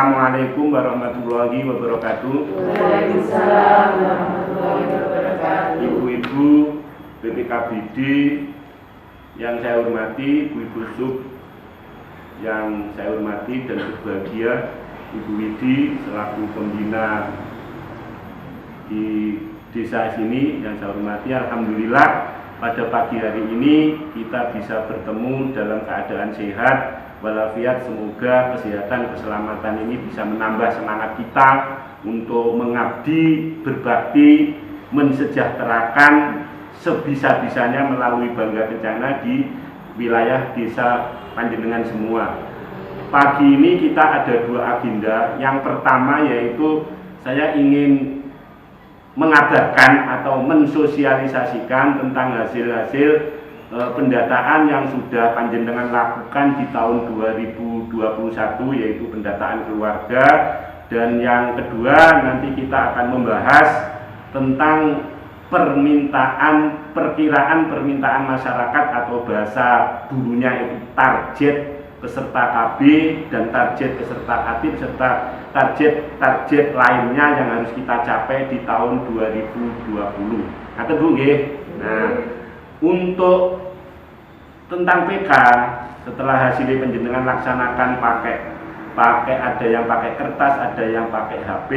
Assalamualaikum warahmatullahi wabarakatuh. Waalaikumsalam warahmatullahi wabarakatuh. Ibu-ibu BPKBD yang saya hormati, ibu-ibu sub yang saya hormati dan berbahagia, Ibu Widi selaku pembina di desa sini yang saya hormati. Alhamdulillah pada pagi hari ini kita bisa bertemu dalam keadaan sehat walafiat. Semoga kesehatan keselamatan ini bisa menambah semangat kita untuk mengabdi, berbakti, mensejahterakan sebisa-bisanya melalui Bangga Kencana di wilayah desa Panjenengan semua. Pagi ini kita ada dua agenda. Yang pertama yaitu saya ingin mengabarkan atau mensosialisasikan tentang hasil-hasil pendataan yang sudah Panjenengan lakukan di tahun 2021, yaitu pendataan keluarga. Dan yang kedua nanti kita akan membahas tentang perkiraan permintaan masyarakat atau bahasa dulunya itu target peserta KB dan target peserta aktif serta target lainnya yang harus kita capai di tahun 2020. Nah, untuk tentang PK setelah hasilnya Panjenengan laksanakan pakai ada yang pakai kertas, ada yang pakai HP.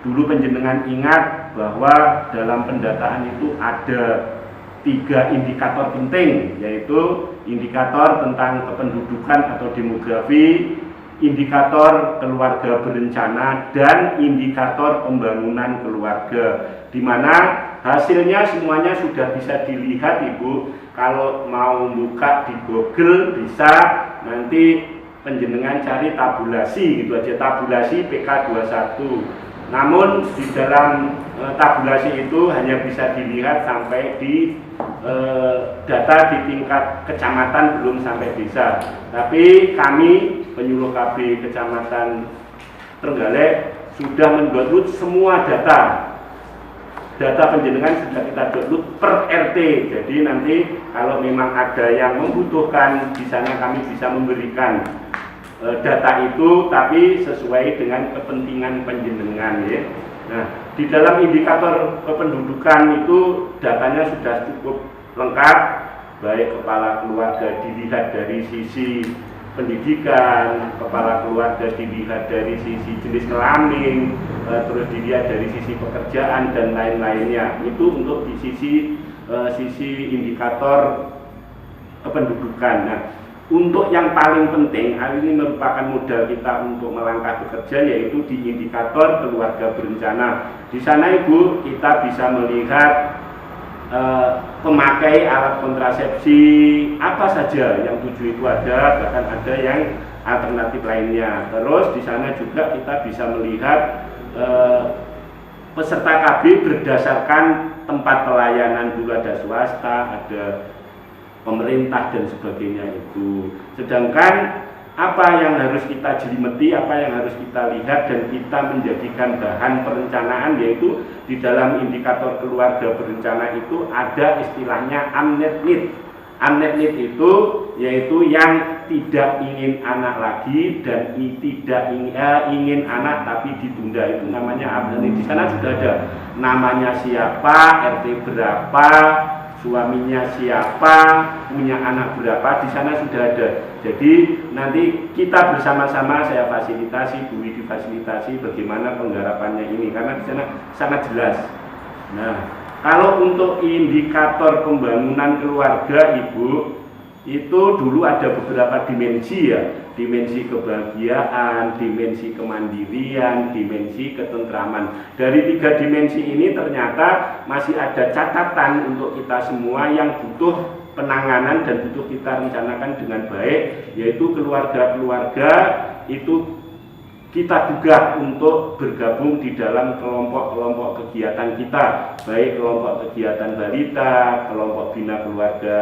Dulu Panjenengan ingat bahwa dalam pendataan itu ada 3 indikator penting, yaitu indikator tentang kependudukan atau demografi, indikator keluarga berencana, dan indikator pembangunan keluarga, di mana hasilnya semuanya sudah bisa dilihat. Ibu kalau mau buka di Google bisa, nanti Panjenengan cari tabulasi gitu aja, tabulasi PK21. Namun di dalam tabulasi itu hanya bisa dilihat sampai di data di tingkat kecamatan, belum sampai desa. Tapi kami penyuluh KB Kecamatan Trenggalek sudah mendownload semua data Panjenengan sudah kita download per RT. Jadi nanti kalau memang ada yang membutuhkan, di sana kami bisa memberikan data itu, tapi sesuai dengan kepentingan Panjenengan ya. Nah, di dalam indikator kependudukan itu datanya sudah cukup lengkap, baik kepala keluarga dilihat dari sisi pendidikan, kepala keluarga dilihat dari sisi jenis kelamin, terus dilihat dari sisi pekerjaan dan lain-lainnya. Itu untuk di sisi indikator kependudukan. Nah, untuk yang paling penting, hal ini merupakan modal kita untuk melangkah bekerja, yaitu di indikator keluarga berencana. Di sana Ibu kita bisa melihat pemakai alat kontrasepsi apa saja yang 7 itu ada, bahkan ada yang alternatif lainnya. Terus di sana juga kita bisa melihat peserta KB berdasarkan tempat pelayanan, dulu ada swasta, ada pemerintah dan sebagainya itu. Sedangkan apa yang harus kita jelimeti, apa yang harus kita lihat dan kita menjadikan bahan perencanaan, yaitu di dalam indikator keluarga berencana itu ada istilahnya unmet need. Unmet need itu yaitu yang tidak ingin anak lagi dan tidak ingin anak tapi ditunda, itu namanya unmet need. Di sana sudah ada namanya siapa, RT berapa, suaminya siapa, punya anak berapa, di sana sudah ada. Jadi nanti kita bersama-sama, saya fasilitasi, Bu Widi fasilitasi bagaimana penggarapannya ini, karena di sana sangat jelas. Nah, kalau untuk indikator pembangunan keluarga Ibu, itu dulu ada beberapa dimensi ya, dimensi kebahagiaan, dimensi kemandirian, dimensi ketentraman. Dari 3 dimensi ini ternyata masih ada catatan untuk kita semua yang butuh penanganan dan butuh kita rencanakan dengan baik, yaitu keluarga-keluarga itu kita gugah untuk bergabung di dalam kelompok-kelompok kegiatan kita, baik kelompok kegiatan balita, kelompok bina keluarga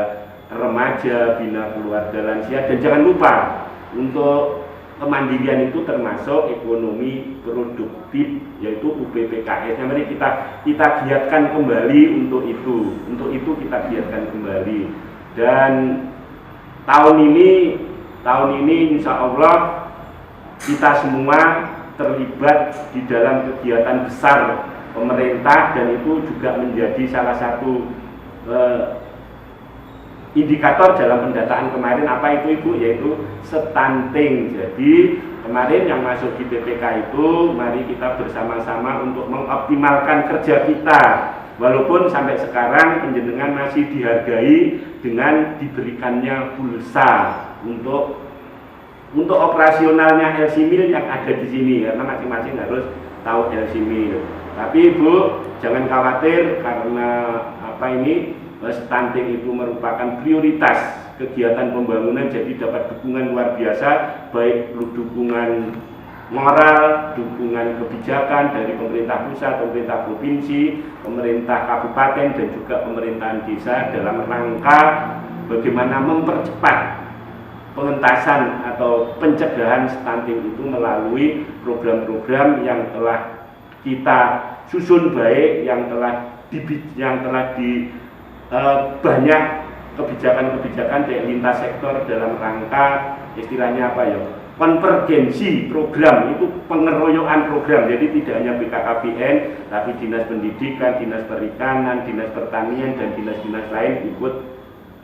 remaja, bina keluarga lansia, dan jangan lupa untuk kemandirian itu termasuk ekonomi produktif, yaitu UPPKS. Nah, mari kita giatkan kembali untuk itu kita giatkan kembali. Dan tahun ini insya Allah kita semua terlibat di dalam kegiatan besar pemerintah, dan itu juga menjadi salah satu indikator dalam pendataan kemarin. Apa itu Ibu? Yaitu stunting. Jadi kemarin yang masuk di TPK itu, mari kita bersama-sama untuk mengoptimalkan kerja kita. Walaupun sampai sekarang penjenengan masih dihargai dengan diberikannya pulsa untuk operasionalnya LC Mil yang ada di sini, karena masing-masing harus tahu LC Mil. Tapi Ibu jangan khawatir, karena stunting itu merupakan prioritas kegiatan pembangunan, jadi dapat dukungan luar biasa, baik dukungan moral, dukungan kebijakan dari pemerintah pusat, pemerintah provinsi, pemerintah kabupaten, dan juga pemerintahan desa dalam rangka bagaimana mempercepat pengentasan atau pencegahan stunting itu melalui program-program yang telah kita susun baik, yang telah banyak kebijakan-kebijakan dari lintas sektor dalam rangka istilahnya apa ya, konvergensi program, itu pengeroyokan program. Jadi tidak hanya BKKBN, tapi dinas pendidikan, dinas perikanan, dinas pertanian, dan dinas-dinas lain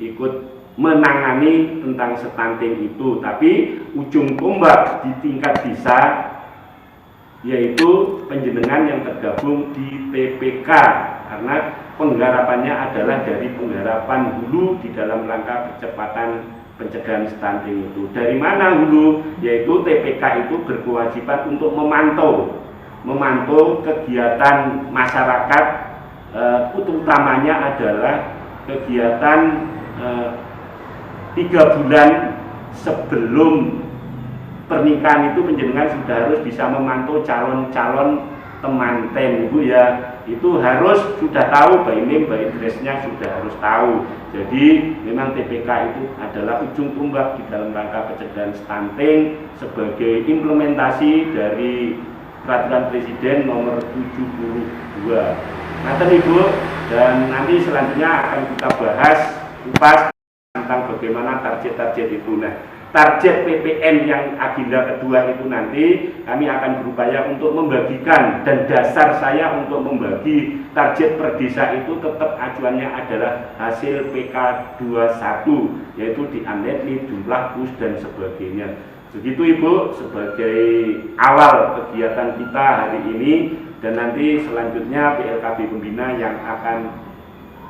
ikut menangani tentang stunting itu. Tapi ujung tombak di tingkat desa yaitu penjenengan yang tergabung di TPK, karena penggarapannya adalah dari penggarapan hulu di dalam rangka percepatan pencegahan stunting itu. Dari mana hulu? Yaitu TPK itu berkewajiban untuk memantau kegiatan masyarakat, utamanya adalah kegiatan 3 bulan sebelum pernikahan itu penjenengan sudah harus bisa memantau calon-calon temanten Ibu ya. Itu harus sudah tahu, by name by address-nya sudah harus tahu. Jadi memang TPK itu adalah ujung tombak di dalam rangka pencegahan stunting sebagai implementasi dari Peraturan Presiden nomor 72. Nah Ibu, dan nanti selanjutnya akan kita bahas kupas tentang bagaimana target-target itu. Nah, target PPN yang agenda kedua itu nanti kami akan berupaya untuk membagikan, dan dasar saya untuk membagi target per desa itu tetap acuannya adalah hasil PK21, yaitu diambil jumlah pus dan sebagainya. Begitu Ibu sebagai awal kegiatan kita hari ini, dan nanti selanjutnya PLKB Pembina yang akan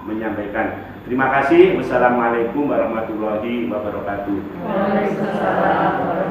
menyampaikan. Terima kasih. Wassalamualaikum warahmatullahi wabarakatuh. Waalaikumsalam.